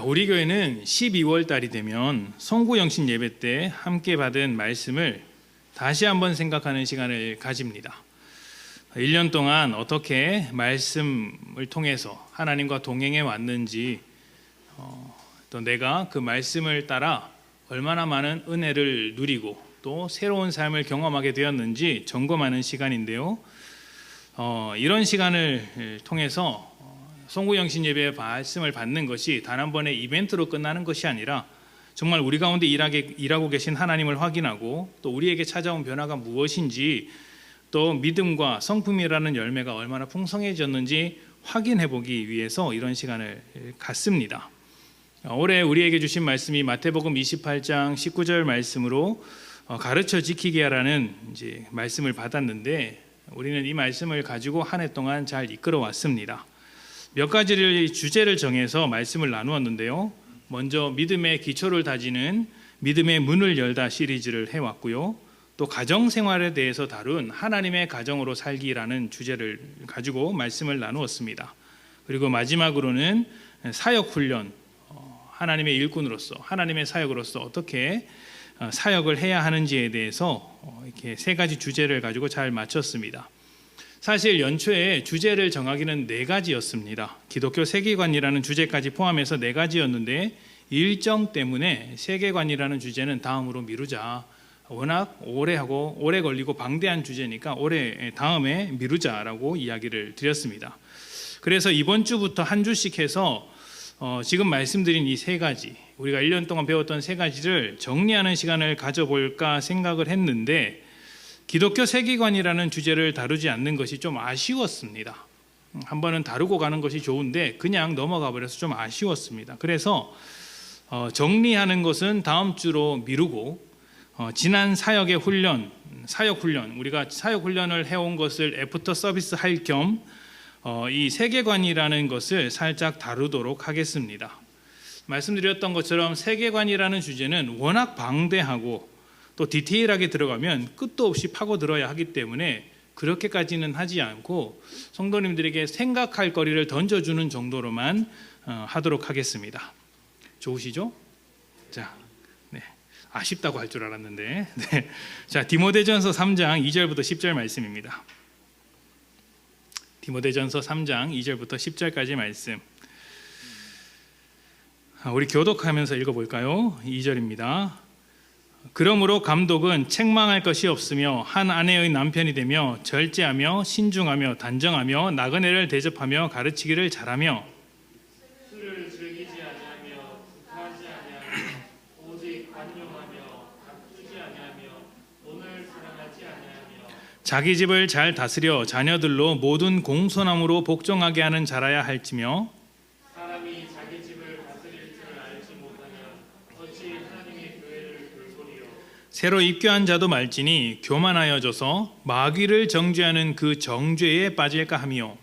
우리 교회는 12월 달이 되면 성구영신 예배 때 함께 받은 말씀을 다시 한번 생각하는 시간을 가집니다. 1년 동안 어떻게 말씀을 통해서 하나님과 동행해 왔는지, 또 내가 그 말씀을 따라 얼마나 많은 은혜를 누리고 또 새로운 삶을 경험하게 되었는지 점검하는 시간인데요. 이런 시간을 통해서 송구영신 예배의 말씀을 받는 것이 단 한 번의 이벤트로 끝나는 것이 아니라 정말 우리 가운데 일하고 계신 하나님을 확인하고 또 우리에게 찾아온 변화가 무엇인지, 또 믿음과 성품이라는 열매가 얼마나 풍성해졌는지 확인해 보기 위해서 이런 시간을 갖습니다. 올해 우리에게 주신 말씀이 마태복음 28장 19절 말씀으로 가르쳐 지키게 하라는 이제 말씀을 받았는데, 우리는 이 말씀을 가지고 한 해 동안 잘 이끌어 왔습니다. 몇 가지를 주제를 정해서 말씀을 나누었는데요. 먼저 믿음의 기초를 다지는 믿음의 문을 열다 시리즈를 해왔고요. 또 가정생활에 대해서 다룬 하나님의 가정으로 살기라는 주제를 가지고 말씀을 나누었습니다. 그리고 마지막으로는 사역훈련, 하나님의 일꾼으로서, 하나님의 사역으로서 어떻게 사역을 해야 하는지에 대해서 이렇게 세 가지 주제를 가지고 잘 마쳤습니다. 사실 연초에 주제를 정하기는 4가지였습니다. 기독교 세계관이라는 주제까지 포함해서 4가지였는데 일정 때문에 세계관이라는 주제는 다음으로 미루자. 워낙 오래 걸리고 방대한 주제니까 다음에 미루자라고 이야기를 드렸습니다. 그래서 이번 주부터 한 주씩 해서 지금 말씀드린 이 3가지, 우리가 1년 동안 배웠던 3가지를 정리하는 시간을 가져볼까 생각을 했는데, 기독교 세계관이라는 주제를 다루지 않는 것이 좀 아쉬웠습니다. 한 번은 다루고 가는 것이 좋은데 그냥 넘어가 버려서 좀 아쉬웠습니다. 그래서 정리하는 것은 다음 주로 미루고, 지난 사역의 사역훈련, 우리가 사역훈련을 해온 것을 애프터 서비스 할 겸 이 세계관이라는 것을 살짝 다루도록 하겠습니다. 말씀드렸던 것처럼 세계관이라는 주제는 워낙 방대하고 또 디테일하게 들어가면 끝도 없이 파고들어야 하기 때문에 그렇게까지는 하지 않고 성도님들에게 생각할 거리를 던져주는 정도로만 하도록 하겠습니다. 좋으시죠? 자, 네. 아쉽다고 할 줄 알았는데, 네. 자, 디모데전서 3장 2절부터 10절 말씀입니다. 디모데전서 3장 2절부터 10절까지 말씀. 우리 교독하면서 읽어볼까요? 2절입니다. 그러므로 감독은 책망할 것이 없으며 한 아내의 남편이 되며 절제하며 신중하며 단정하며 나그네를 대접하며 가르치기를 잘하며 술을 즐기지 아니하며 북하지 아니하며 오직 관용하며 다투지 아니하며 돈을 사랑하지 아니하며 자기 집을 잘 다스려 자녀들로 모든 공손함으로 복종하게 하는 자라야 할지며, 사람이 자기 집을 다스릴 줄 알지 못하면 어찌 하나님의 교회를 돌보리요. 새로 입교한 자도 말지니 교만하여져서 마귀를 정죄하는 그 정죄에 빠질까 하며,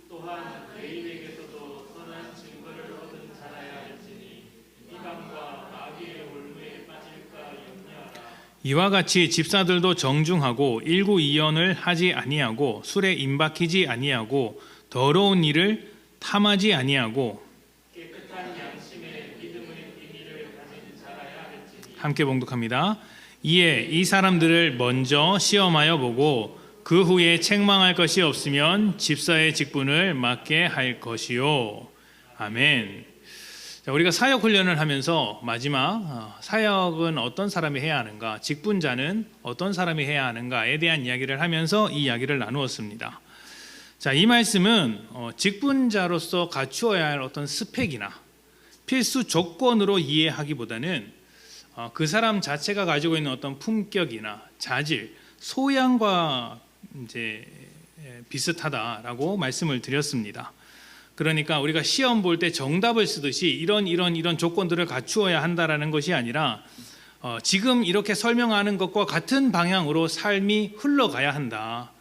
또한 레인에게서도 선한 증거를 얻은 자라야 할지니 이방과 마귀의 올무에 빠질까 염려하라. 이와 같이 집사들도 정중하고 일구이연을 하지 아니하고 술에 임박히지 아니하고 더러운 일을 탐하지 아니하고 깨끗한 양심에 믿음의 비밀을 가진 자라야 할지니. 함께 봉독합니다. 이에 이 사람들을 먼저 시험하여 보고 그 후에 책망할 것이 없으면 집사의 직분을 맡게 할 것이요. 아멘. 자, 우리가 사역 훈련을 하면서 마지막 사역은 어떤 사람이 해야 하는가, 직분자는 어떤 사람이 해야 하는가에 대한 이야기를 하면서 이 이야기를 나누었습니다. 자, 이 말씀은 직분자로서 갖추어야 할 어떤 스펙이나 필수 조건으로 이해하기보다는 그 사람 자체가 가지고 있는 어떤 품격이나 자질, 소양과 이제 비슷하다라고 말씀을 드렸습니다. 그러니까 우리가 시험 볼 때 정답을 쓰듯이 이런 조건들을 갖추어야 한다라는 것이 아니라 지금 이렇게 설명하는 것과 같은 방향으로 삶이 흘러가야 한다.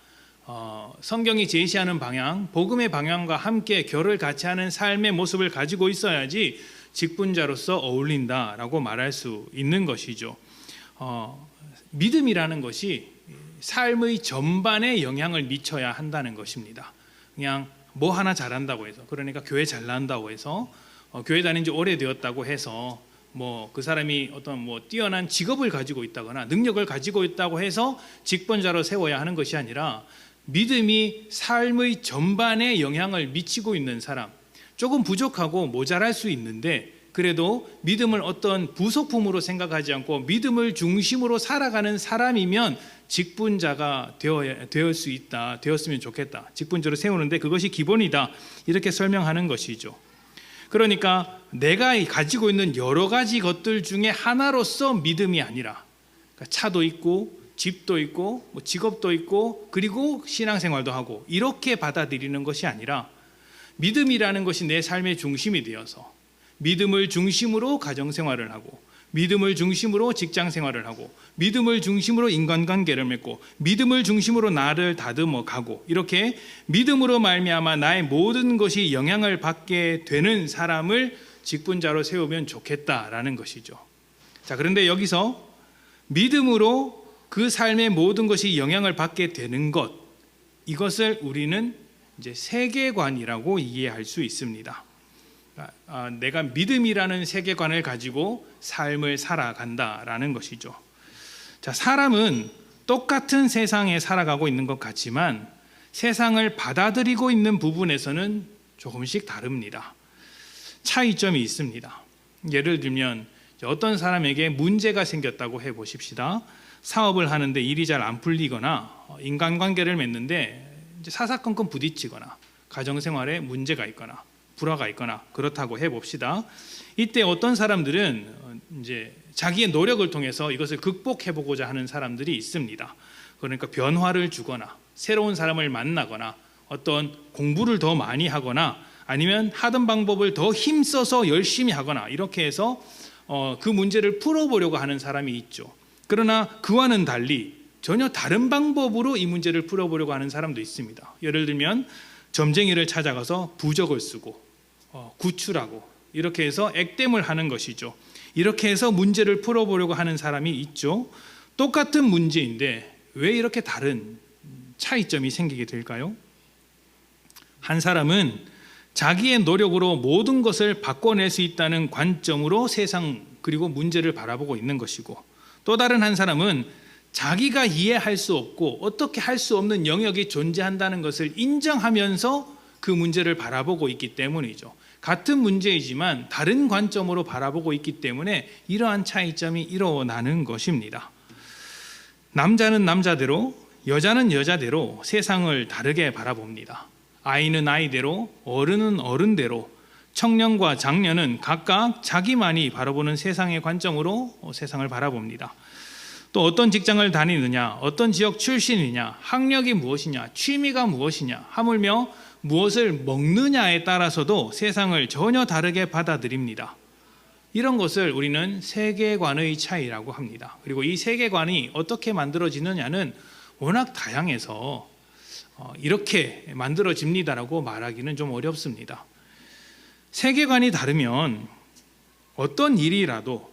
성경이 제시하는 방향, 복음의 방향과 함께 결을 같이 하는 삶의 모습을 가지고 있어야지 직분자로서 어울린다라고 말할 수 있는 것이죠. 믿음이라는 것이 삶의 전반에 영향을 미쳐야 한다는 것입니다. 그냥 뭐 하나 잘한다고 해서, 그러니까 교회 잘 나온다고 해서 교회 다닌 지 오래되었다고 해서 그 사람이 어떤 뛰어난 직업을 가지고 있다거나 능력을 가지고 있다고 해서 직분자로 세워야 하는 것이 아니라 믿음이 삶의 전반에 영향을 미치고 있는 사람, 조금 부족하고 모자랄 수 있는데 그래도 믿음을 어떤 부속품으로 생각하지 않고 믿음을 중심으로 살아가는 사람이면 직분자가 되었으면 좋겠다. 직분자로 세우는데 그것이 기본이다. 이렇게 설명하는 것이죠. 그러니까 내가 가지고 있는 여러 가지 것들 중에 하나로서 믿음이 아니라, 그러니까 차도 있고 집도 있고 직업도 있고 그리고 신앙생활도 하고 이렇게 받아들이는 것이 아니라 믿음이라는 것이 내 삶의 중심이 되어서 믿음을 중심으로 가정생활을 하고 믿음을 중심으로 직장생활을 하고 믿음을 중심으로 인간관계를 맺고 믿음을 중심으로 나를 다듬어 가고 이렇게 믿음으로 말미암아 나의 모든 것이 영향을 받게 되는 사람을 직분자로 세우면 좋겠다라는 것이죠. 자, 그런데 여기서 믿음으로 그 삶의 모든 것이 영향을 받게 되는 것, 이것을 우리는 이제 세계관이라고 이해할 수 있습니다. 내가 믿음이라는 세계관을 가지고 삶을 살아간다라는 것이죠. 자, 사람은 똑같은 세상에 살아가고 있는 것 같지만 세상을 받아들이고 있는 부분에서는 조금씩 다릅니다. 차이점이 있습니다. 예를 들면 어떤 사람에게 문제가 생겼다고 해보십시다. 사업을 하는데 일이 잘 안 풀리거나 인간관계를 맺는데 사사건건 부딪히거나 가정생활에 문제가 있거나 불화가 있거나 그렇다고 해봅시다. 이때 어떤 사람들은 이제 자기의 노력을 통해서 이것을 극복해 보고자 하는 사람들이 있습니다. 그러니까 변화를 주거나 새로운 사람을 만나거나 어떤 공부를 더 많이 하거나 아니면 하던 방법을 더 힘써서 열심히 하거나 이렇게 해서 그 문제를 풀어보려고 하는 사람이 있죠. 그러나 그와는 달리 전혀 다른 방법으로 이 문제를 풀어보려고 하는 사람도 있습니다. 예를 들면 점쟁이를 찾아가서 부적을 쓰고 구출하고 이렇게 해서 액땜을 하는 것이죠. 이렇게 해서 문제를 풀어보려고 하는 사람이 있죠. 똑같은 문제인데 왜 이렇게 다른 차이점이 생기게 될까요? 한 사람은 자기의 노력으로 모든 것을 바꿔낼 수 있다는 관점으로 세상 그리고 문제를 바라보고 있는 것이고, 또 다른 한 사람은 자기가 이해할 수 없고 어떻게 할 수 없는 영역이 존재한다는 것을 인정하면서 그 문제를 바라보고 있기 때문이죠. 같은 문제이지만 다른 관점으로 바라보고 있기 때문에 이러한 차이점이 일어나는 것입니다. 남자는 남자대로, 여자는 여자대로 세상을 다르게 바라봅니다. 아이는 아이대로, 어른은 어른대로, 청년과 장년은 각각 자기만이 바라보는 세상의 관점으로 세상을 바라봅니다. 또 어떤 직장을 다니느냐, 어떤 지역 출신이냐, 학력이 무엇이냐, 취미가 무엇이냐, 하물며 무엇을 먹느냐에 따라서도 세상을 전혀 다르게 받아들입니다. 이런 것을 우리는 세계관의 차이라고 합니다. 그리고 이 세계관이 어떻게 만들어지느냐는 워낙 다양해서 이렇게 만들어집니다라고 말하기는 좀 어렵습니다. 세계관이 다르면 어떤 일이라도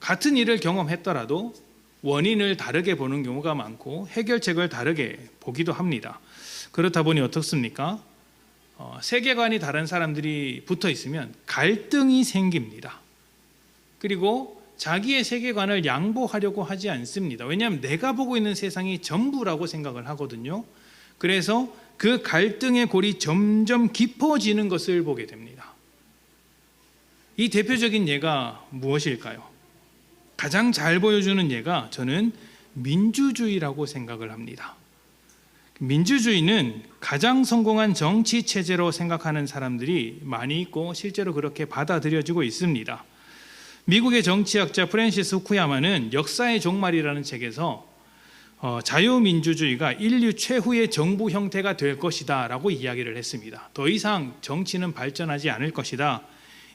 같은 일을 경험했더라도 원인을 다르게 보는 경우가 많고 해결책을 다르게 보기도 합니다. 그렇다 보니 어떻습니까? 세계관이 다른 사람들이 붙어 있으면 갈등이 생깁니다. 그리고 자기의 세계관을 양보하려고 하지 않습니다. 왜냐하면 내가 보고 있는 세상이 전부라고 생각을 하거든요. 그래서 그 갈등의 골이 점점 깊어지는 것을 보게 됩니다. 이 대표적인 예가 무엇일까요? 가장 잘 보여주는 예가 저는 민주주의라고 생각을 합니다. 민주주의는 가장 성공한 정치 체제로 생각하는 사람들이 많이 있고 실제로 그렇게 받아들여지고 있습니다. 미국의 정치학자 프랜시스 후쿠야마는 역사의 종말이라는 책에서 자유민주주의가 인류 최후의 정부 형태가 될 것이다 라고 이야기를 했습니다. 더 이상 정치는 발전하지 않을 것이다.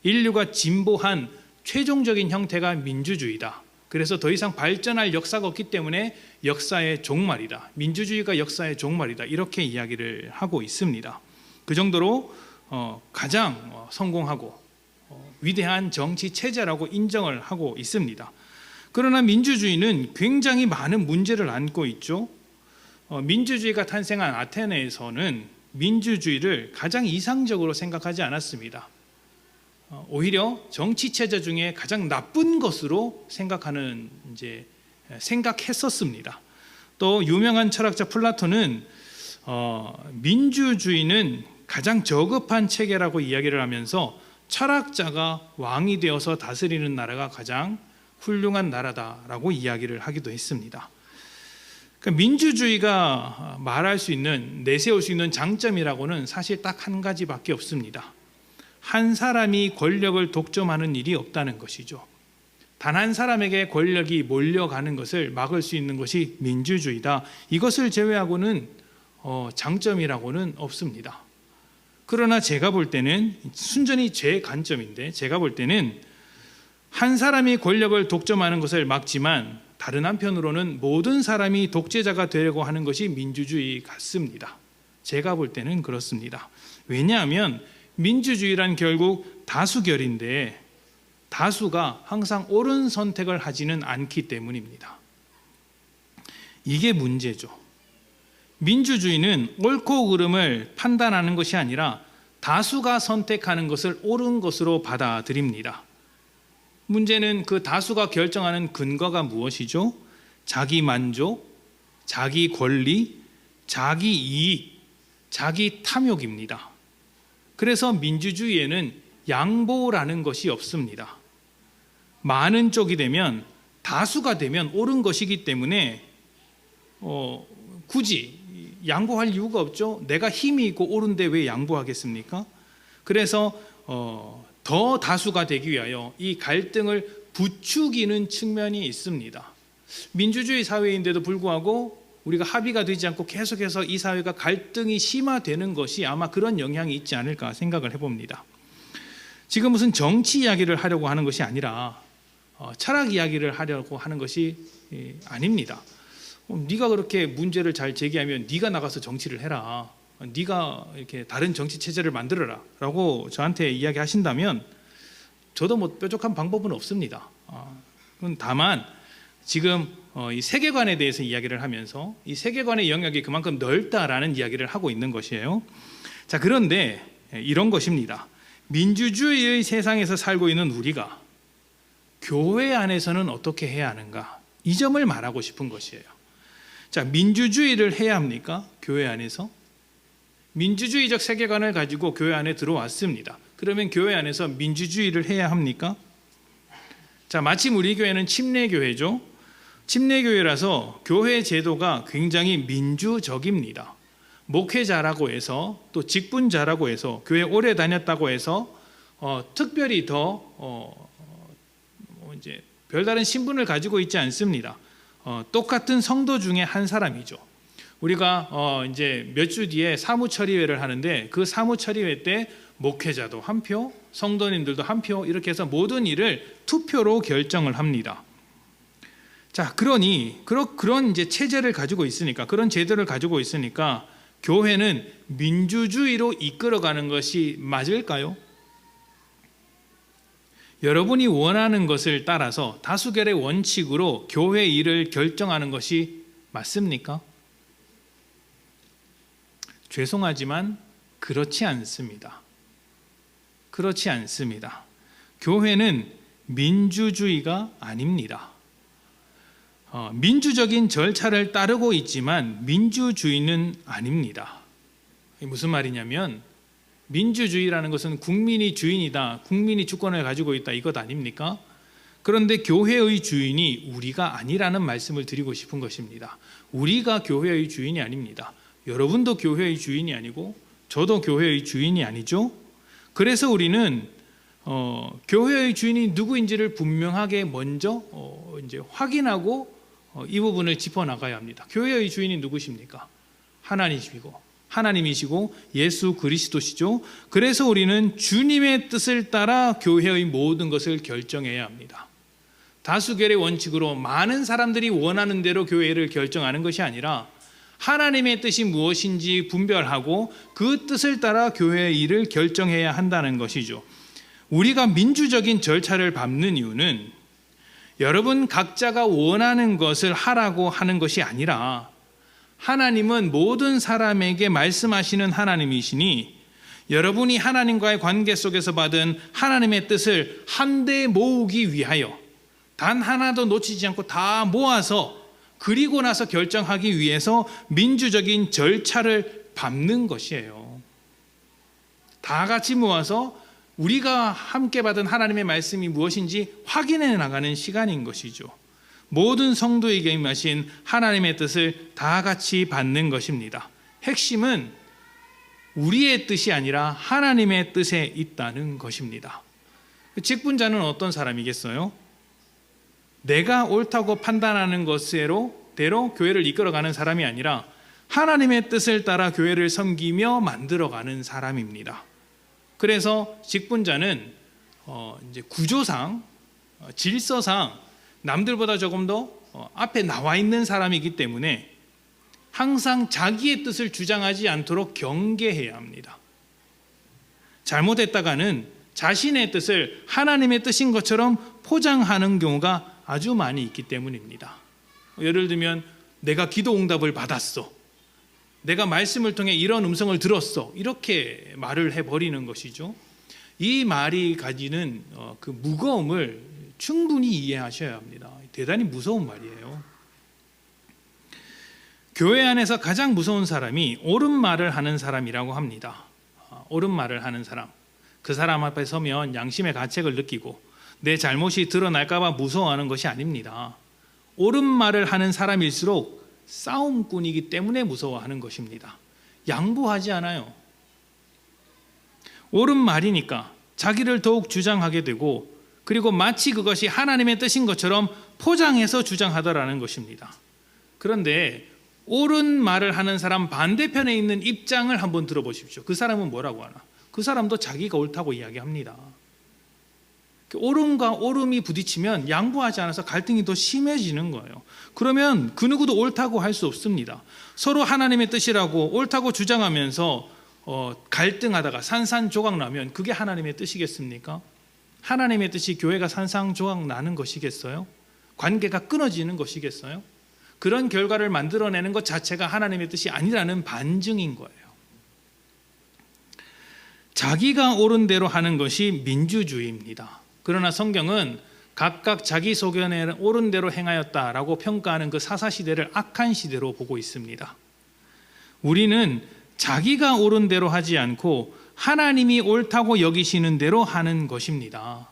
인류가 진보한 최종적인 형태가 민주주의다. 그래서 더 이상 발전할 역사가 없기 때문에 역사의 종말이다. 민주주의가 역사의 종말이다. 이렇게 이야기를 하고 있습니다. 그 정도로 가장 성공하고 위대한 정치 체제라고 인정을 하고 있습니다. 그러나 민주주의는 굉장히 많은 문제를 안고 있죠. 민주주의가 탄생한 아테네에서는 민주주의를 가장 이상적으로 생각하지 않았습니다. 오히려 정치 체제 중에 가장 나쁜 것으로 생각했었습니다. 또 유명한 철학자 플라톤은 민주주의는 가장 저급한 체계라고 이야기를 하면서 철학자가 왕이 되어서 다스리는 나라가 가장 훌륭한 나라다라고 이야기를 하기도 했습니다. 그러니까 민주주의가 말할 수 있는, 내세울 수 있는 장점이라고는 사실 딱 한 가지밖에 없습니다. 한 사람이 권력을 독점하는 일이 없다는 것이죠. 단 한 사람에게 권력이 몰려가는 것을 막을 수 있는 것이 민주주의다. 이것을 제외하고는 장점이라고는 없습니다. 그러나 제가 볼 때는, 순전히 제 관점인데, 제가 볼 때는 한 사람이 권력을 독점하는 것을 막지만 다른 한편으로는 모든 사람이 독재자가 되려고 하는 것이 민주주의 같습니다. 제가 볼 때는 그렇습니다. 왜냐하면 민주주의란 결국 다수결인데 다수가 항상 옳은 선택을 하지는 않기 때문입니다. 이게 문제죠. 민주주의는 옳고 그름을 판단하는 것이 아니라 다수가 선택하는 것을 옳은 것으로 받아들입니다. 문제는 그 다수가 결정하는 근거가 무엇이죠? 자기 만족, 자기 권리, 자기 이익, 자기 탐욕입니다. 그래서 민주주의에는 양보라는 것이 없습니다. 많은 쪽이 되면, 다수가 되면 옳은 것이기 때문에 굳이 양보할 이유가 없죠. 내가 힘이 있고 옳은데 왜 양보하겠습니까? 그래서 더 다수가 되기 위하여 이 갈등을 부추기는 측면이 있습니다. 민주주의 사회인데도 불구하고 우리가 합의가 되지 않고 계속해서 이 사회가 갈등이 심화되는 것이 아마 그런 영향이 있지 않을까 생각을 해봅니다. 지금 무슨 정치 이야기를 하려고 하는 것이 아니라 철학 이야기를 하려고 하는 것이 아닙니다. 네가 그렇게 문제를 잘 제기하면 네가 나가서 정치를 해라. 네가 이렇게 다른 정치 체제를 만들어라 라고 저한테 이야기하신다면 저도 뭐 뾰족한 방법은 없습니다. 다만 지금 이 세계관에 대해서 이야기를 하면서 이 세계관의 영역이 그만큼 넓다라는 이야기를 하고 있는 것이에요. 자, 그런데 이런 것입니다. 민주주의의 세상에서 살고 있는 우리가 교회 안에서는 어떻게 해야 하는가, 이 점을 말하고 싶은 것이에요. 자, 민주주의를 해야 합니까? 교회 안에서? 민주주의적 세계관을 가지고 교회 안에 들어왔습니다. 그러면 교회 안에서 민주주의를 해야 합니까? 자, 마침 우리 교회는 침례교회죠. 침례교회라서 교회 제도가 굉장히 민주적입니다. 목회자라고 해서, 또 직분자라고 해서, 교회 오래 다녔다고 해서 특별히 더 이제 별다른 신분을 가지고 있지 않습니다. 똑같은 성도 중에 한 사람이죠. 우리가 이제 몇 주 뒤에 사무처리회를 하는데 그 사무처리회 때 목회자도 한 표, 성도님들도 한 표, 이렇게 해서 모든 일을 투표로 결정을 합니다. 자, 그러니 그런 이제 체제를 가지고 있으니까, 그런 제도를 가지고 있으니까 교회는 민주주의로 이끌어가는 것이 맞을까요? 여러분이 원하는 것을 따라서 다수결의 원칙으로 교회 일을 결정하는 것이 맞습니까? 죄송하지만 그렇지 않습니다. 그렇지 않습니다. 교회는 민주주의가 아닙니다. 민주적인 절차를 따르고 있지만 민주주의는 아닙니다. 무슨 말이냐면, 민주주의라는 것은 국민이 주인이다, 국민이 주권을 가지고 있다, 이것 아닙니까? 그런데 교회의 주인이 우리가 아니라는 말씀을 드리고 싶은 것입니다. 우리가 교회의 주인이 아닙니다. 여러분도 교회의 주인이 아니고 저도 교회의 주인이 아니죠. 그래서 우리는 교회의 주인이 누구인지를 분명하게 먼저 이제 확인하고 이 부분을 짚어나가야 합니다. 교회의 주인이 누구십니까? 하나님이시고 예수 그리스도시죠. 그래서 우리는 주님의 뜻을 따라 교회의 모든 것을 결정해야 합니다. 다수결의 원칙으로 많은 사람들이 원하는 대로 교회를 결정하는 것이 아니라 하나님의 뜻이 무엇인지 분별하고 그 뜻을 따라 교회의 일을 결정해야 한다는 것이죠. 우리가 민주적인 절차를 밟는 이유는 여러분 각자가 원하는 것을 하라고 하는 것이 아니라, 하나님은 모든 사람에게 말씀하시는 하나님이시니 여러분이 하나님과의 관계 속에서 받은 하나님의 뜻을 한데 모으기 위하여 단 하나도 놓치지 않고 다 모아서 그리고 나서 결정하기 위해서 민주적인 절차를 밟는 것이에요. 다 같이 모아서 우리가 함께 받은 하나님의 말씀이 무엇인지 확인해 나가는 시간인 것이죠. 모든 성도에게 임하신 하나님의 뜻을 다 같이 받는 것입니다. 핵심은 우리의 뜻이 아니라 하나님의 뜻에 있다는 것입니다. 직분자는 어떤 사람이겠어요? 내가 옳다고 판단하는 것대로 교회를 이끌어가는 사람이 아니라 하나님의 뜻을 따라 교회를 섬기며 만들어가는 사람입니다. 그래서 직분자는 이제 구조상, 질서상 남들보다 조금 더 앞에 나와 있는 사람이기 때문에 항상 자기의 뜻을 주장하지 않도록 경계해야 합니다. 잘못했다가는 자신의 뜻을 하나님의 뜻인 것처럼 포장하는 경우가 아주 많이 있기 때문입니다. 예를 들면 내가 기도 응답을 받았어, 내가 말씀을 통해 이런 음성을 들었어, 이렇게 말을 해버리는 것이죠. 이 말이 가지는 그 무거움을 충분히 이해하셔야 합니다. 대단히 무서운 말이에요. 교회 안에서 가장 무서운 사람이 옳은 말을 하는 사람이라고 합니다. 옳은 말을 하는 사람, 그 사람 앞에 서면 양심의 가책을 느끼고 내 잘못이 드러날까 봐 무서워하는 것이 아닙니다. 옳은 말을 하는 사람일수록 싸움꾼이기 때문에 무서워하는 것입니다. 양보하지 않아요. 옳은 말이니까 자기를 더욱 주장하게 되고, 그리고 마치 그것이 하나님의 뜻인 것처럼 포장해서 주장하더라는 것입니다. 그런데 옳은 말을 하는 사람 반대편에 있는 입장을 한번 들어보십시오. 그 사람은 뭐라고 하나? 그 사람도 자기가 옳다고 이야기합니다. 옳음과 옳음이 부딪히면 양보하지 않아서 갈등이 더 심해지는 거예요. 그러면 그 누구도 옳다고 할 수 없습니다. 서로 하나님의 뜻이라고 옳다고 주장하면서 갈등하다가 산산조각 나면 그게 하나님의 뜻이겠습니까? 하나님의 뜻이 교회가 산산조각 나는 것이겠어요? 관계가 끊어지는 것이겠어요? 그런 결과를 만들어내는 것 자체가 하나님의 뜻이 아니라는 반증인 거예요. 자기가 옳은 대로 하는 것이 민주주의입니다. 그러나 성경은 각각 자기 소견에 옳은 대로 행하였다라고 평가하는 그 사사시대를 악한 시대로 보고 있습니다. 우리는 자기가 옳은 대로 하지 않고 하나님이 옳다고 여기시는 대로 하는 것입니다.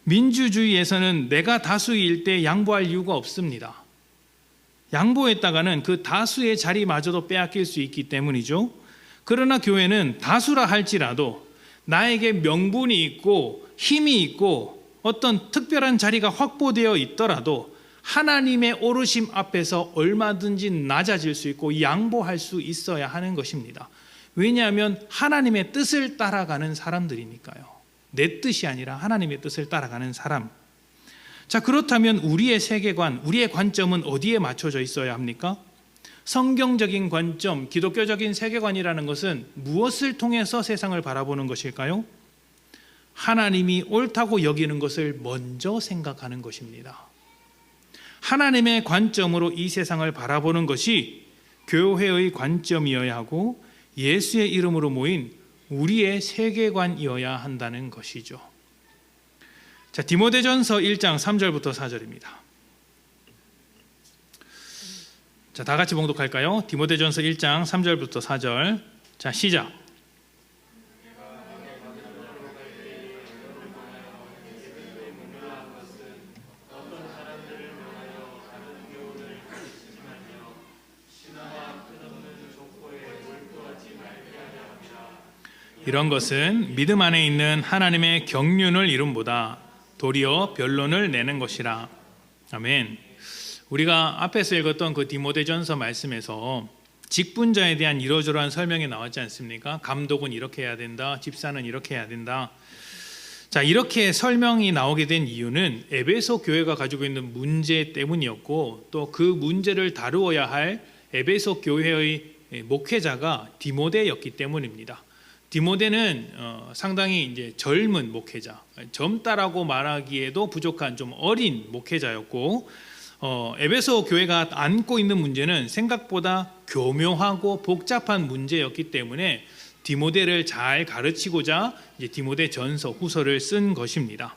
민주주의에서는 내가 다수일 때 양보할 이유가 없습니다. 양보했다가는 그 다수의 자리마저도 빼앗길 수 있기 때문이죠. 그러나 교회는 다수라 할지라도 나에게 명분이 있고 힘이 있고 어떤 특별한 자리가 확보되어 있더라도 하나님의 오르심 앞에서 얼마든지 낮아질 수 있고 양보할 수 있어야 하는 것입니다. 왜냐하면 하나님의 뜻을 따라가는 사람들이니까요. 내 뜻이 아니라 하나님의 뜻을 따라가는 사람. 자, 그렇다면 우리의 세계관, 우리의 관점은 어디에 맞춰져 있어야 합니까? 성경적인 관점, 기독교적인 세계관이라는 것은 무엇을 통해서 세상을 바라보는 것일까요? 하나님이 옳다고 여기는 것을 먼저 생각하는 것입니다. 하나님의 관점으로 이 세상을 바라보는 것이 교회의 관점이어야 하고 예수의 이름으로 모인 우리의 세계관이어야 한다는 것이죠. 자, 디모데전서 1장 3절부터 4절입니다. 자, 다 같이 봉독할까요? 디모데전서 1장 3절부터 4절. 자, 시작. 이런 것은 믿음 안에 있는 하나님의 경륜을 이름보다 도리어 변론을 내는 것이라. 아멘. 우리가 앞에서 읽었던 그 디모데전서 말씀에서 직분자에 대한 이러저러한 설명이 나왔지 않습니까? 감독은 이렇게 해야 된다, 집사는 이렇게 해야 된다. 자, 이렇게 설명이 나오게 된 이유는 에베소 교회가 가지고 있는 문제 때문이었고, 또 그 문제를 다루어야 할 에베소 교회의 목회자가 디모데였기 때문입니다. 디모데는 상당히 이제 젊은 목회자, 젊다라고 말하기에도 부족한 좀 어린 목회자였고, 에베소 교회가 안고 있는 문제는 생각보다 교묘하고 복잡한 문제였기 때문에 디모데를 잘 가르치고자 이제 디모데 전서 후서를 쓴 것입니다.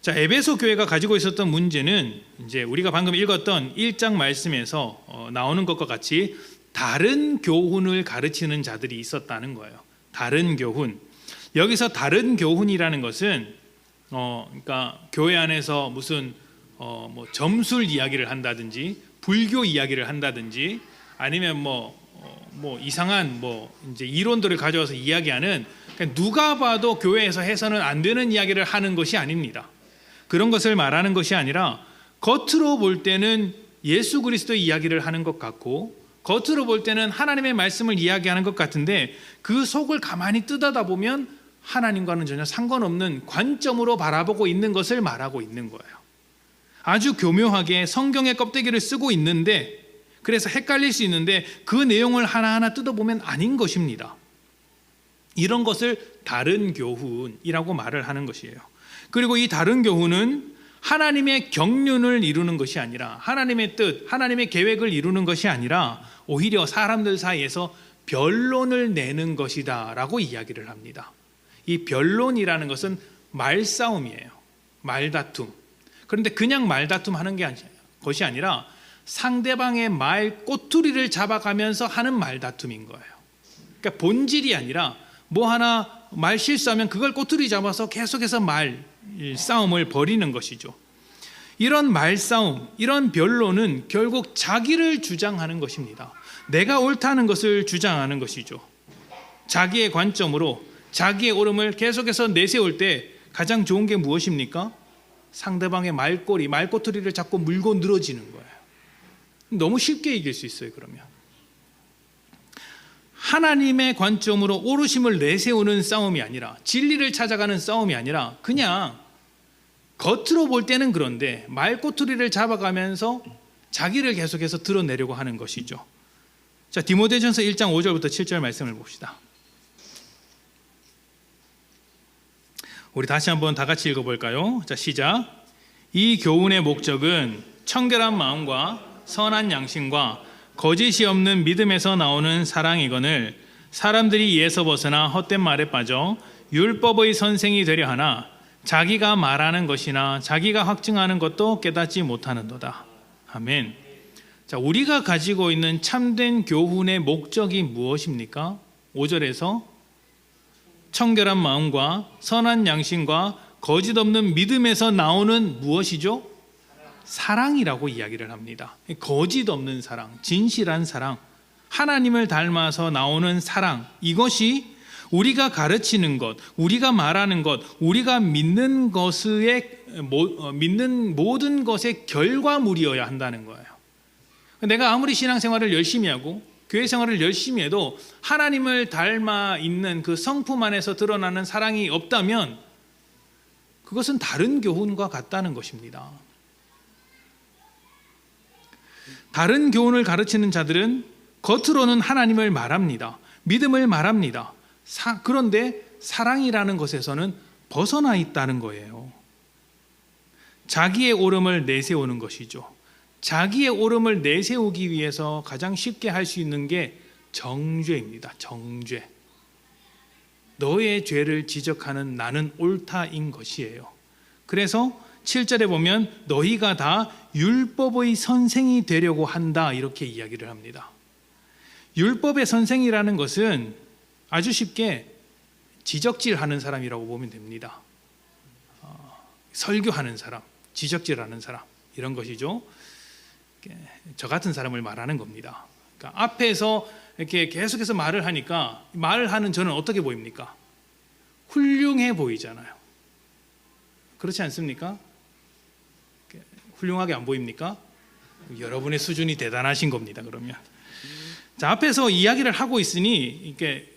자, 에베소 교회가 가지고 있었던 문제는 이제 우리가 방금 읽었던 1장 말씀에서 나오는 것과 같이 다른 교훈을 가르치는 자들이 있었다는 거예요. 다른 교훈. 여기서 다른 교훈이라는 것은 그러니까 교회 안에서 무슨 뭐 점술 이야기를 한다든지 불교 이야기를 한다든지 아니면 뭐 이상한 이제 이론들을 가져와서 이야기하는, 그러니까 누가 봐도 교회에서 해서는 안 되는 이야기를 하는 것이 아닙니다. 그런 것을 말하는 것이 아니라 겉으로 볼 때는 예수 그리스도의 이야기를 하는 것 같고 겉으로 볼 때는 하나님의 말씀을 이야기하는 것 같은데 그 속을 가만히 뜯어다 보면 하나님과는 전혀 상관없는 관점으로 바라보고 있는 것을 말하고 있는 거예요. 아주 교묘하게 성경의 껍데기를 쓰고 있는데, 그래서 헷갈릴 수 있는데 그 내용을 하나하나 뜯어보면 아닌 것입니다. 이런 것을 다른 교훈이라고 말을 하는 것이에요. 그리고 이 다른 교훈은 하나님의 경륜을 이루는 것이 아니라, 하나님의 뜻, 하나님의 계획을 이루는 것이 아니라 오히려 사람들 사이에서 변론을 내는 것이다 라고 이야기를 합니다. 이 변론이라는 것은 말싸움이에요. 말다툼. 그런데 그냥 말다툼 하는 것이 아니라 상대방의 말 꼬투리를 잡아가면서 하는 말다툼인 거예요. 그러니까 본질이 아니라 뭐 하나 말 실수하면 그걸 꼬투리 잡아서 계속해서 말싸움을 벌이는 것이죠. 이런 말싸움, 이런 변론은 결국 자기를 주장하는 것입니다. 내가 옳다는 것을 주장하는 것이죠. 자기의 관점으로 자기의 옳음을 계속해서 내세울 때 가장 좋은 게 무엇입니까? 상대방의 말꼬리, 말꼬투리를 잡고 물고 늘어지는 거예요. 너무 쉽게 이길 수 있어요. 그러면 하나님의 관점으로 옳으심을 내세우는 싸움이 아니라, 진리를 찾아가는 싸움이 아니라 그냥 겉으로 볼 때는 그런데 말꼬투리를 잡아가면서 자기를 계속해서 드러내려고 하는 것이죠. 자, 디모데전서 1장 5절부터 7절 말씀을 봅시다. 우리 다시 한번 다 같이 읽어볼까요? 자, 시작. 이 교훈의 목적은 청결한 마음과 선한 양심과 거짓이 없는 믿음에서 나오는 사랑이거늘 사람들이 이에서 벗어나 헛된 말에 빠져 율법의 선생이 되려 하나 자기가 말하는 것이나 자기가 확증하는 것도 깨닫지 못하는도다. 아멘. 자, 우리가 가지고 있는 참된 교훈의 목적이 무엇입니까? 5절에서 청결한 마음과 선한 양심과 거짓 없는 믿음에서 나오는 무엇이죠? 사랑이라고 이야기를 합니다. 거짓 없는 사랑, 진실한 사랑, 하나님을 닮아서 나오는 사랑, 이것이 우리가 가르치는 것, 우리가 말하는 것, 우리가 믿는 모든 것의 결과물이어야 한다는 거예요. 내가 아무리 신앙생활을 열심히 하고 교회 생활을 열심히 해도 하나님을 닮아 있는 그 성품 안에서 드러나는 사랑이 없다면 그것은 다른 교훈과 같다는 것입니다. 다른 교훈을 가르치는 자들은 겉으로는 하나님을 말합니다. 믿음을 말합니다. 그런데 사랑이라는 것에서는 벗어나 있다는 거예요. 자기의 옳음을 내세우는 것이죠. 자기의 옳음을 내세우기 위해서 가장 쉽게 할 수 있는 게 정죄입니다. 정죄. 너의 죄를 지적하는 나는 옳다인 것이에요. 그래서 7절에 보면 너희가 다 율법의 선생이 되려고 한다 이렇게 이야기를 합니다. 율법의 선생이라는 것은 아주 쉽게 지적질하는 사람이라고 보면 됩니다. 설교하는 사람, 지적질하는 사람 이런 것이죠. 저 같은 사람을 말하는 겁니다. 그러니까 앞에서 이렇게 계속해서 말을 하니까 말을 하는 저는 어떻게 보입니까? 훌륭해 보이잖아요. 그렇지 않습니까? 훌륭하게 안 보입니까? 여러분의 수준이 대단하신 겁니다. 그러면 자, 앞에서 이야기를 하고 있으니 이렇게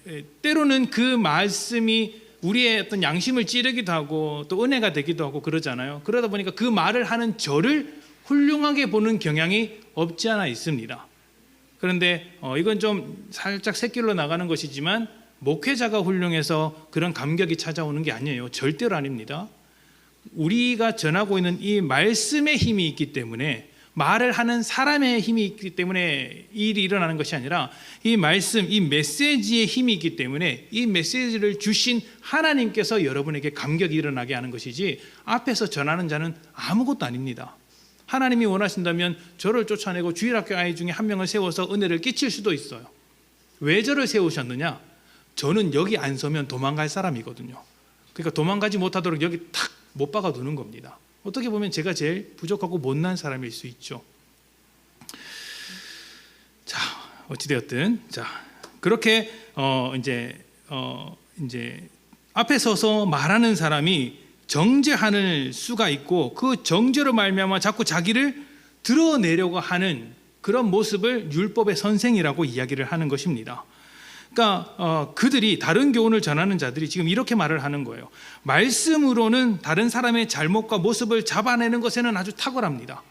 때로는 그 말씀이 우리의 어떤 양심을 찌르기도 하고 또 은혜가 되기도 하고 그러잖아요. 그러다 보니까 그 말을 하는 저를 훌륭하게 보는 경향이 없지 않아 있습니다. 그런데 이건 좀 살짝 새길로 나가는 것이지만 목회자가 훌륭해서 그런 감격이 찾아오는 게 아니에요. 절대로 아닙니다. 우리가 전하고 있는 이 말씀의 힘이 있기 때문에 말을 하는 사람의 힘이 있기 때문에 이 일이 일어나는 것이 아니라 이 말씀, 이 메시지의 힘이 있기 때문에 이 메시지를 주신 하나님께서 여러분에게 감격이 일어나게 하는 것이지 앞에서 전하는 자는 아무것도 아닙니다. 하나님이 원하신다면 저를 쫓아내고 주일학교 아이 중에 한 명을 세워서 은혜를 끼칠 수도 있어요. 왜 저를 세우셨느냐? 저는 여기 안 서면 도망갈 사람이거든요. 그러니까 도망가지 못하도록 여기 탁 못 박아 두는 겁니다. 어떻게 보면 제가 제일 부족하고 못난 사람일 수 있죠. 자, 어찌되었든 그렇게 이제 앞에 서서 말하는 사람이 정죄하는 수가 있고 그 정죄로 말미암아 자꾸 자기를 드러내려고 하는 그런 모습을 율법의 선생이라고 이야기를 하는 것입니다. 그러니까 그들이 다른 교훈을 전하는 자들이 지금 이렇게 말을 하는 거예요. 말씀으로는 다른 사람의 잘못과 모습을 잡아내는 것에는 아주 탁월합니다.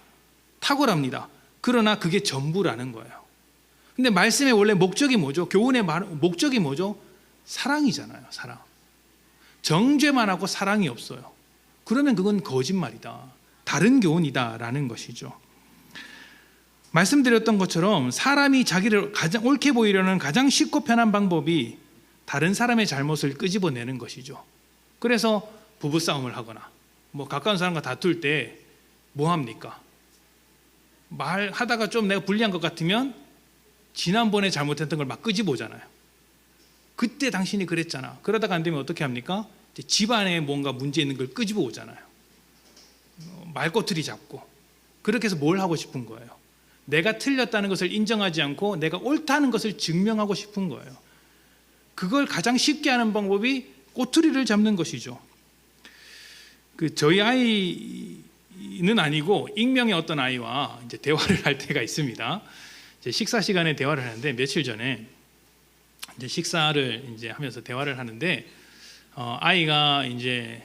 그러나 그게 전부라는 거예요. 근데 말씀의 원래 목적이 뭐죠? 교훈의 목적이 뭐죠? 사랑이잖아요. 사랑. 정죄만 하고 사랑이 없어요. 그러면 그건 거짓말이다. 다른 교훈이다라는 것이죠. 말씀드렸던 것처럼 사람이 자기를 가장 옳게 보이려는 가장 쉽고 편한 방법이 다른 사람의 잘못을 끄집어내는 것이죠. 그래서 부부싸움을 하거나 가까운 사람과 다툴 때 뭐 합니까? 말하다가 좀 내가 불리한 것 같으면 지난번에 잘못했던 걸 막 끄집어오잖아요. 그때 당신이 그랬잖아. 그러다가 안 되면 어떻게 합니까? 집안에 뭔가 문제 있는 걸 끄집어오잖아요. 말꼬투리 잡고. 그렇게 해서 뭘 하고 싶은 거예요? 내가 틀렸다는 것을 인정하지 않고 내가 옳다는 것을 증명하고 싶은 거예요. 그걸 가장 쉽게 하는 방법이 꼬투리를 잡는 것이죠. 저희 아이는 아니고 익명의 어떤 아이와 이제 대화를 할 때가 있습니다. 이제 식사 시간에 대화를 하는데 며칠 전에 이제 식사를 이제 하면서 대화를 하는데 아이가 이제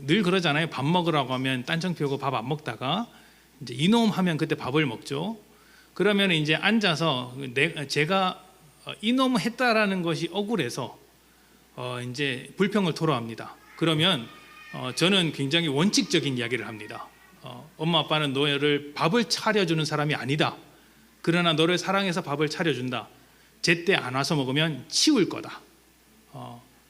늘 그러잖아요. 밥 먹으라고 하면 딴청 피우고 밥 안 먹다가 이제 이놈 하면 그때 밥을 먹죠. 그러면 이제 앉아서 제가 이놈 했다라는 것이 억울해서 이제 불평을 토로합니다. 그러면 저는 굉장히 원칙적인 이야기를 합니다. 엄마 아빠는 너를 밥을 차려주는 사람이 아니다. 그러나 너를 사랑해서 밥을 차려준다. 제때 안 와서 먹으면 치울 거다.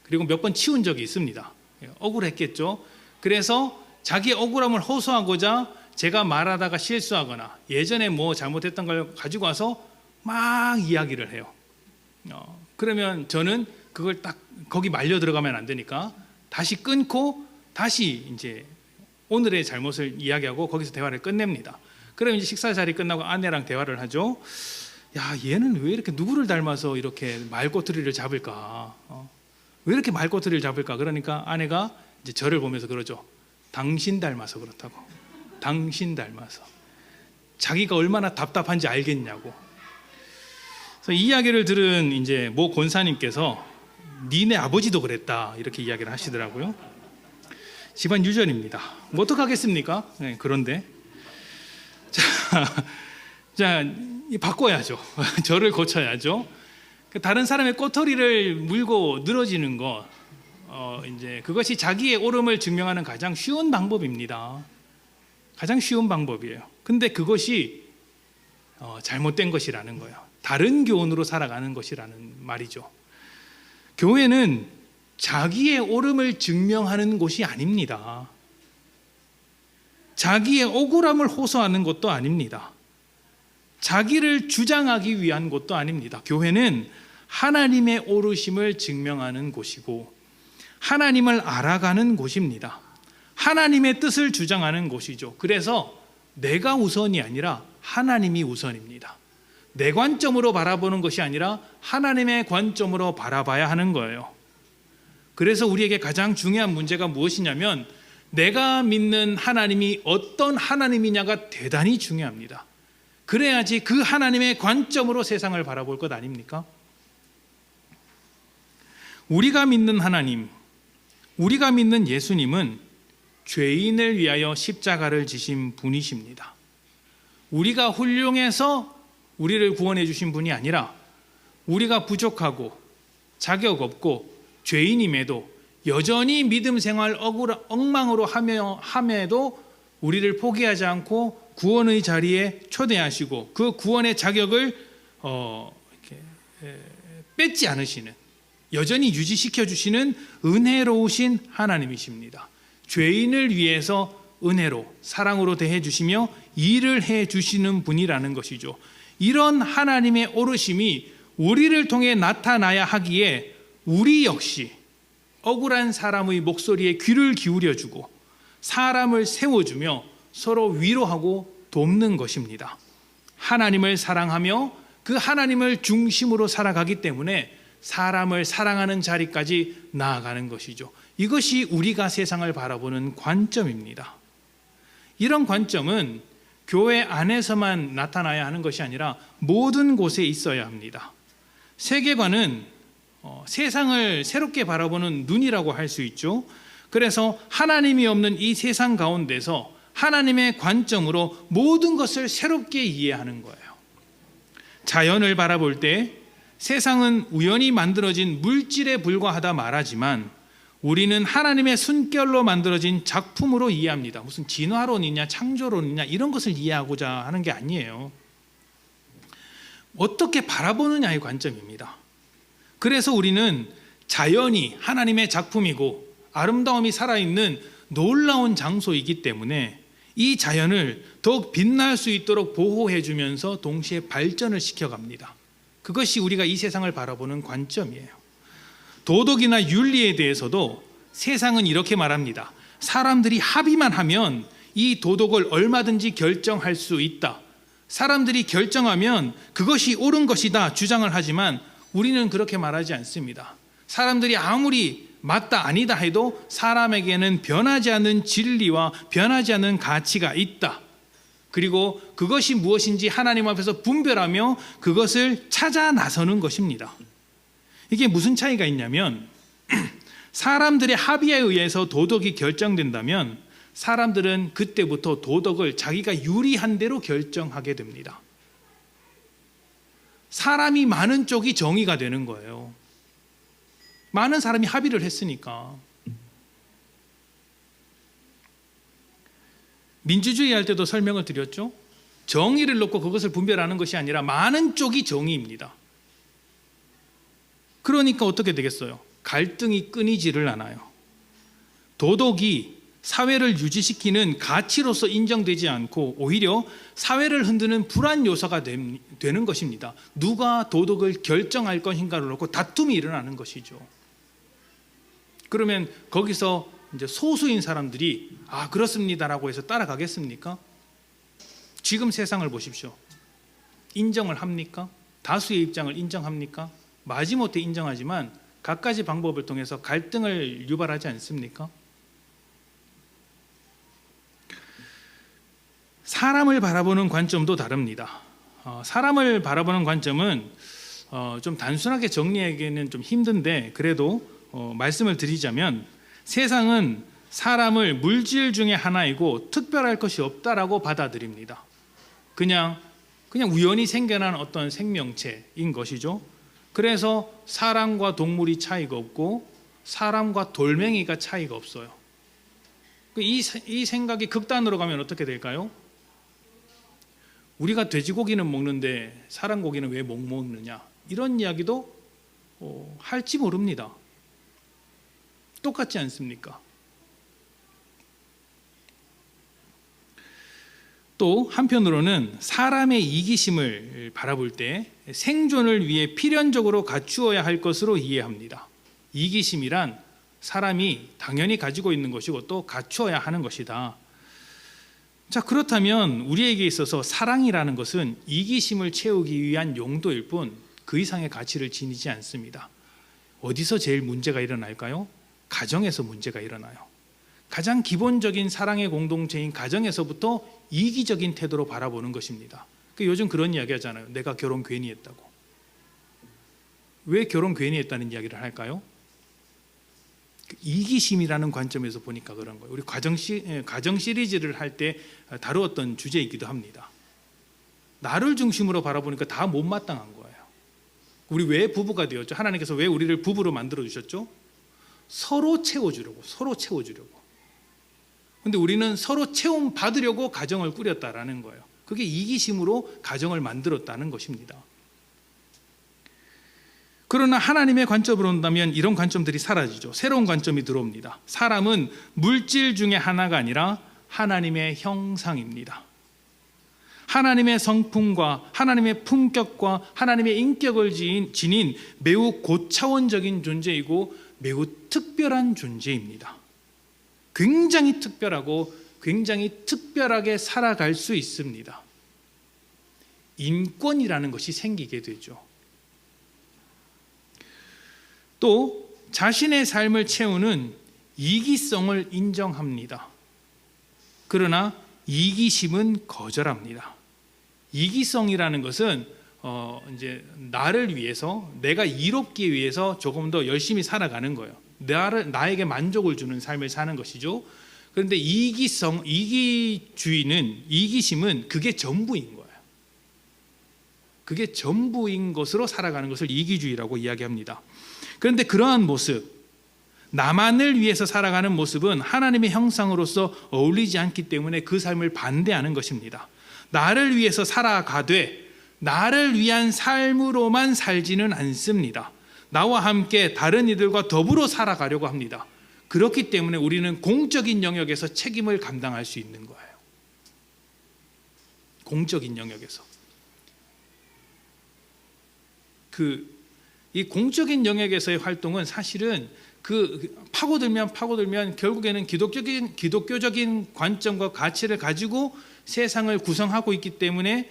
그리고 몇 번 치운 적이 있습니다. 억울했겠죠. 그래서 자기 억울함을 호소하고자 제가 말하다가 실수하거나 예전에 뭐 잘못했던 걸 가지고 와서 막 이야기를 해요. 그러면 저는 그걸 딱 거기 말려 들어가면 안 되니까 다시 끊고 다시 이제 오늘의 잘못을 이야기하고 거기서 대화를 끝냅니다. 그러면 이제 식사 자리 끝나고 아내랑 대화를 하죠. 야, 얘는 왜 이렇게 누구를 닮아서 이렇게 말꼬투리를 잡을까? 왜 이렇게 말꼬투리를 잡을까? 그러니까 아내가 이제 저를 보면서 그러죠. 당신 닮아서 그렇다고. 당신 닮아서. 자기가 얼마나 답답한지 알겠냐고. 그래서 이 이야기를 들은 이제 모 권사님께서 니네 아버지도 그랬다 이렇게 이야기를 하시더라고요. 집안 유전입니다. 뭐 어떡하겠습니까? 네, 그런데 자, 바꿔야죠. 저를 고쳐야죠. 다른 사람의 꼬투리를 물고 늘어지는 것, 이제 그것이 자기의 옳음을 증명하는 가장 쉬운 방법입니다. 가장 쉬운 방법이에요. 근데 그것이 잘못된 것이라는 거예요. 다른 교훈으로 살아가는 것이라는 말이죠. 교회는 자기의 옳음을 증명하는 곳이 아닙니다. 자기의 억울함을 호소하는 것도 아닙니다. 자기를 주장하기 위한 곳도 아닙니다. 교회는 하나님의 옳으심을 증명하는 곳이고 하나님을 알아가는 곳입니다. 하나님의 뜻을 주장하는 곳이죠. 그래서 내가 우선이 아니라 하나님이 우선입니다. 내 관점으로 바라보는 것이 아니라 하나님의 관점으로 바라봐야 하는 거예요. 그래서 우리에게 가장 중요한 문제가 무엇이냐면 내가 믿는 하나님이 어떤 하나님이냐가 대단히 중요합니다. 그래야지 그 하나님의 관점으로 세상을 바라볼 것 아닙니까? 우리가 믿는 하나님, 우리가 믿는 예수님은 죄인을 위하여 십자가를 지신 분이십니다. 우리가 훌륭해서 우리를 구원해 주신 분이 아니라 우리가 부족하고 자격 없고 죄인임에도 여전히 믿음 생활 엉망으로 함에도 우리를 포기하지 않고 구원의 자리에 초대하시고 그 구원의 자격을 뺏지 않으시는, 여전히 유지시켜 주시는 은혜로우신 하나님이십니다. 죄인을 위해서 은혜로 사랑으로 대해 주시며 일을 해 주시는 분이라는 것이죠. 이런 하나님의 오르심이 우리를 통해 나타나야 하기에 우리 역시 억울한 사람의 목소리에 귀를 기울여주고 사람을 세워주며 서로 위로하고 돕는 것입니다. 하나님을 사랑하며 그 하나님을 중심으로 살아가기 때문에 사람을 사랑하는 자리까지 나아가는 것이죠. 이것이 우리가 세상을 바라보는 관점입니다. 이런 관점은 교회 안에서만 나타나야 하는 것이 아니라 모든 곳에 있어야 합니다. 세계관은 세상을 새롭게 바라보는 눈이라고 할 수 있죠. 그래서 하나님이 없는 이 세상 가운데서 하나님의 관점으로 모든 것을 새롭게 이해하는 거예요. 자연을 바라볼 때 세상은 우연히 만들어진 물질에 불과하다 말하지만 우리는 하나님의 손결로 만들어진 작품으로 이해합니다. 무슨 진화론이냐 창조론이냐 이런 것을 이해하고자 하는 게 아니에요. 어떻게 바라보느냐의 관점입니다. 그래서 우리는 자연이 하나님의 작품이고 아름다움이 살아있는 놀라운 장소이기 때문에 이 자연을 더욱 빛날 수 있도록 보호해주면서 동시에 발전을 시켜갑니다. 그것이 우리가 이 세상을 바라보는 관점이에요. 도덕이나 윤리에 대해서도 세상은 이렇게 말합니다. 사람들이 합의만 하면 이 도덕을 얼마든지 결정할 수 있다. 사람들이 결정하면 그것이 옳은 것이다 주장을 하지만 우리는 그렇게 말하지 않습니다. 사람들이 아무리 맞다 아니다 해도 사람에게는 변하지 않는 진리와 변하지 않는 가치가 있다. 그리고 그것이 무엇인지 하나님 앞에서 분별하며 그것을 찾아 나서는 것입니다. 이게 무슨 차이가 있냐면 사람들의 합의에 의해서 도덕이 결정된다면 사람들은 그때부터 도덕을 자기가 유리한 대로 결정하게 됩니다. 사람이 많은 쪽이 정의가 되는 거예요. 많은 사람이 합의를 했으니까. 민주주의 할 때도 설명을 드렸죠. 정의를 놓고 그것을 분별하는 것이 아니라 많은 쪽이 정의입니다. 그러니까 어떻게 되겠어요? 갈등이 끊이지를 않아요. 도덕이 사회를 유지시키는 가치로서 인정되지 않고 오히려 사회를 흔드는 불안 요소가 되는 것입니다. 누가 도덕을 결정할 것인가를 놓고 다툼이 일어나는 것이죠. 그러면 거기서 이제 소수인 사람들이 그렇습니다라고 해서 따라가겠습니까? 지금 세상을 보십시오. 인정을 합니까? 다수의 입장을 인정합니까? 마지못해 인정하지만 갖가지 방법을 통해서 갈등을 유발하지 않습니까? 사람을 바라보는 관점도 다릅니다. 사람을 바라보는 관점은 좀 단순하게 정리하기는 좀 힘든데 그래도 말씀을 드리자면 세상은 사람을 물질 중에 하나이고 특별할 것이 없다라고 받아들입니다. 그냥 우연히 생겨난 어떤 생명체인 것이죠. 그래서 사람과 동물이 차이가 없고 사람과 돌멩이가 차이가 없어요. 이 생각이 극단으로 가면 어떻게 될까요? 우리가 돼지고기는 먹는데 사람 고기는 왜 못 먹느냐 이런 이야기도 할지 모릅니다. 똑같지 않습니까? 또 한편으로는 사람의 이기심을 바라볼 때 생존을 위해 필연적으로 갖추어야 할 것으로 이해합니다. 이기심이란 사람이 당연히 가지고 있는 것이고 또 갖추어야 하는 것이다. 자, 그렇다면 우리에게 있어서 사랑이라는 것은 이기심을 채우기 위한 용도일 뿐 그 이상의 가치를 지니지 않습니다. 어디서 제일 문제가 일어날까요? 가정에서 문제가 일어나요. 가장 기본적인 사랑의 공동체인 가정에서부터 이기적인 태도로 바라보는 것입니다. 요즘 그런 이야기 하잖아요. 내가 결혼 괜히 했다고. 왜 결혼 괜히 했다는 이야기를 할까요? 이기심이라는 관점에서 보니까 그런 거예요. 우리 가정 시리즈를 할 때 다루었던 주제이기도 합니다. 나를 중심으로 바라보니까 다 못마땅한 거예요. 우리 왜 부부가 되었죠? 하나님께서 왜 우리를 부부로 만들어 주셨죠? 서로 채워주려고. 근데 우리는 서로 체험 받으려고 가정을 꾸렸다라는 거예요. 그게 이기심으로 가정을 만들었다는 것입니다. 그러나 하나님의 관점으로 본다면 이런 관점들이 사라지죠. 새로운 관점이 들어옵니다. 사람은 물질 중에 하나가 아니라 하나님의 형상입니다. 하나님의 성품과 하나님의 품격과 하나님의 인격을 지닌 매우 고차원적인 존재이고 매우 특별한 존재입니다. 굉장히 특별하고 굉장히 특별하게 살아갈 수 있습니다. 인권이라는 것이 생기게 되죠. 또 자신의 삶을 채우는 이기성을 인정합니다. 그러나 이기심은 거절합니다. 이기성이라는 것은 이제 나를 위해서, 내가 이롭기 위해서 조금 더 열심히 살아가는 거예요. 나에게 만족을 주는 삶을 사는 것이죠. 그런데 이기심은 그게 전부인 거예요. 그게 전부인 것으로 살아가는 것을 이기주의라고 이야기합니다. 그런데 그러한 모습, 나만을 위해서 살아가는 모습은 하나님의 형상으로서 어울리지 않기 때문에 그 삶을 반대하는 것입니다. 나를 위해서 살아가되 나를 위한 삶으로만 살지는 않습니다. 나와 함께 다른 이들과 더불어 살아가려고 합니다. 그렇기 때문에 우리는 공적인 영역에서 책임을 감당할 수 있는 거예요. 공적인 영역에서. 이 공적인 영역에서의 활동은 사실은 파고들면 결국에는 기독교적인 관점과 가치를 가지고 세상을 구성하고 있기 때문에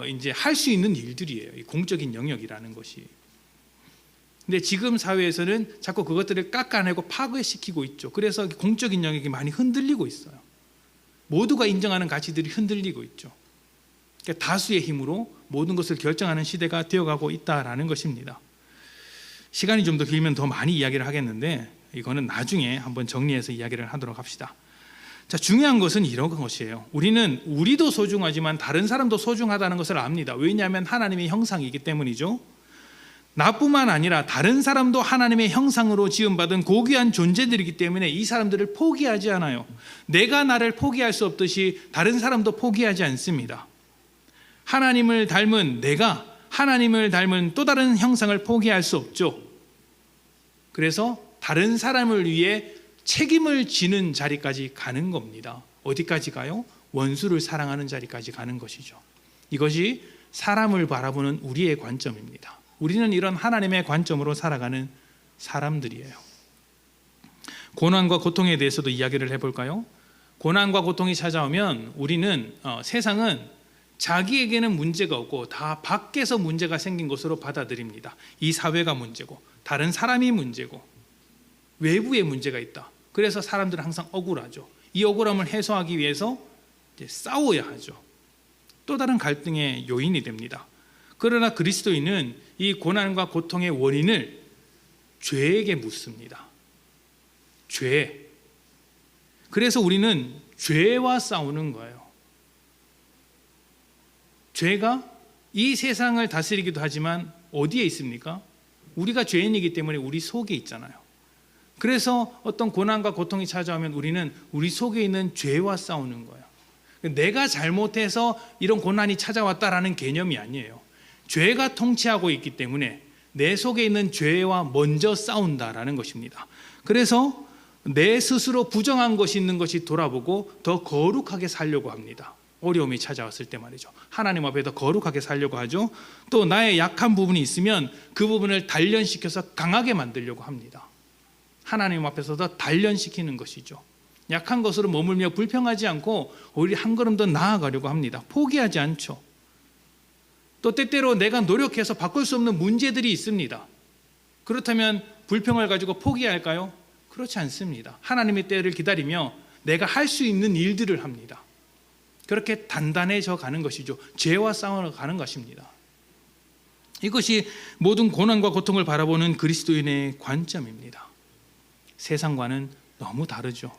이제 할 수 있는 일들이에요. 이 공적인 영역이라는 것이. 근데 지금 사회에서는 자꾸 그것들을 깎아내고 파괴시키고 있죠. 그래서 공적인 영역이 많이 흔들리고 있어요. 모두가 인정하는 가치들이 흔들리고 있죠. 그러니까 다수의 힘으로 모든 것을 결정하는 시대가 되어가고 있다라는 것입니다. 시간이 좀 더 길면 더 많이 이야기를 하겠는데 이거는 나중에 한번 정리해서 이야기를 하도록 합시다. 자, 중요한 것은 이런 것이에요. 우리도 소중하지만 다른 사람도 소중하다는 것을 압니다. 왜냐하면 하나님의 형상이기 때문이죠. 나뿐만 아니라 다른 사람도 하나님의 형상으로 지음받은 고귀한 존재들이기 때문에 이 사람들을 포기하지 않아요. 내가 나를 포기할 수 없듯이 다른 사람도 포기하지 않습니다. 하나님을 닮은 내가 하나님을 닮은 또 다른 형상을 포기할 수 없죠. 그래서 다른 사람을 위해 책임을 지는 자리까지 가는 겁니다. 어디까지 가요? 원수를 사랑하는 자리까지 가는 것이죠. 이것이 사람을 바라보는 우리의 관점입니다. 우리는 이런 하나님의 관점으로 살아가는 사람들이에요. 고난과 고통에 대해서도 이야기를 해볼까요? 고난과 고통이 찾아오면 세상은 자기에게는 문제가 없고 다 밖에서 문제가 생긴 것으로 받아들입니다. 이 사회가 문제고 다른 사람이 문제고 외부에 문제가 있다. 그래서 사람들은 항상 억울하죠. 이 억울함을 해소하기 위해서 이제 싸워야 하죠. 또 다른 갈등의 요인이 됩니다. 그러나 그리스도인은 이 고난과 고통의 원인을 죄에게 묻습니다. 죄. 그래서 우리는 죄와 싸우는 거예요. 죄가 이 세상을 다스리기도 하지만 어디에 있습니까? 우리가 죄인이기 때문에 우리 속에 있잖아요. 그래서 어떤 고난과 고통이 찾아오면 우리는 우리 속에 있는 죄와 싸우는 거예요. 내가 잘못해서 이런 고난이 찾아왔다라는 개념이 아니에요. 죄가 통치하고 있기 때문에 내 속에 있는 죄와 먼저 싸운다라는 것입니다. 그래서 내 스스로 부정한 것이 있는 것이 돌아보고 더 거룩하게 살려고 합니다. 어려움이 찾아왔을 때 말이죠. 하나님 앞에 더 거룩하게 살려고 하죠. 또 나의 약한 부분이 있으면 그 부분을 단련시켜서 강하게 만들려고 합니다. 하나님 앞에서 더 단련시키는 것이죠. 약한 것으로 머물며 불평하지 않고 오히려 한 걸음 더 나아가려고 합니다. 포기하지 않죠. 또 때때로 내가 노력해서 바꿀 수 없는 문제들이 있습니다. 그렇다면 불평을 가지고 포기할까요? 그렇지 않습니다. 하나님의 때를 기다리며 내가 할 수 있는 일들을 합니다. 그렇게 단단해져 가는 것이죠. 죄와 싸우러 가는 것입니다. 이것이 모든 고난과 고통을 바라보는 그리스도인의 관점입니다. 세상과는 너무 다르죠.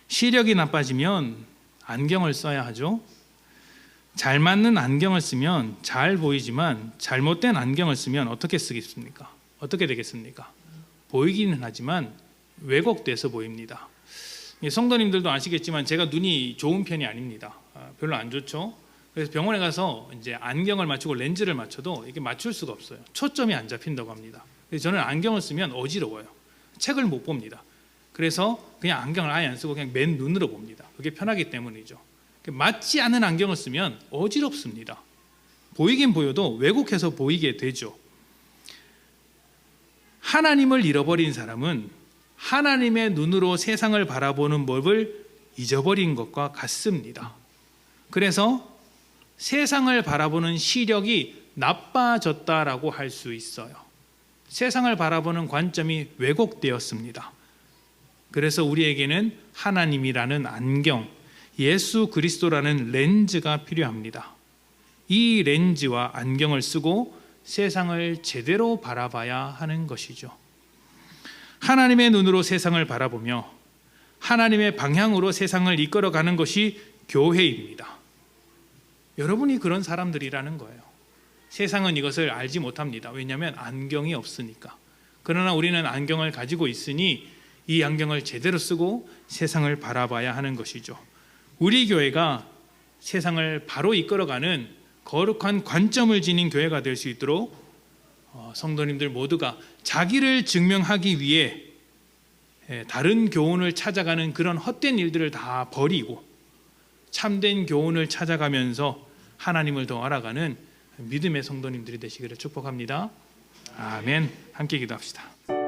시력이 나빠지면 안경을 써야 하죠. 잘 맞는 안경을 쓰면 잘 보이지만 잘못된 안경을 쓰면 어떻게 쓰겠습니까? 어떻게 되겠습니까? 보이기는 하지만 왜곡돼서 보입니다. 성도님들도 아시겠지만 제가 눈이 좋은 편이 아닙니다. 별로 안 좋죠. 그래서 병원에 가서 이제 안경을 맞추고 렌즈를 맞춰도 이게 맞출 수가 없어요. 초점이 안 잡힌다고 합니다. 그래서 저는 안경을 쓰면 어지러워요. 책을 못 봅니다. 그래서 그냥 안경을 아예 안 쓰고 그냥 맨 눈으로 봅니다. 그게 편하기 때문이죠. 맞지 않은 안경을 쓰면 어지럽습니다. 보이긴 보여도 왜곡해서 보이게 되죠. 하나님을 잃어버린 사람은 하나님의 눈으로 세상을 바라보는 법을 잊어버린 것과 같습니다. 그래서 세상을 바라보는 시력이 나빠졌다라고 할 수 있어요. 세상을 바라보는 관점이 왜곡되었습니다. 그래서 우리에게는 하나님이라는 안경, 예수 그리스도라는 렌즈가 필요합니다. 이 렌즈와 안경을 쓰고 세상을 제대로 바라봐야 하는 것이죠. 하나님의 눈으로 세상을 바라보며 하나님의 방향으로 세상을 이끌어가는 것이 교회입니다. 여러분이 그런 사람들이라는 거예요. 세상은 이것을 알지 못합니다. 왜냐하면 안경이 없으니까. 그러나 우리는 안경을 가지고 있으니 이 안경을 제대로 쓰고 세상을 바라봐야 하는 것이죠. 우리 교회가 세상을 바로 이끌어가는 거룩한 관점을 지닌 교회가 될 수 있도록 성도님들 모두가 자기를 증명하기 위해 다른 교훈을 찾아가는 그런 헛된 일들을 다 버리고 참된 교훈을 찾아가면서 하나님을 더 알아가는 믿음의 성도님들이 되시기를 축복합니다. 아멘. 함께 기도합시다.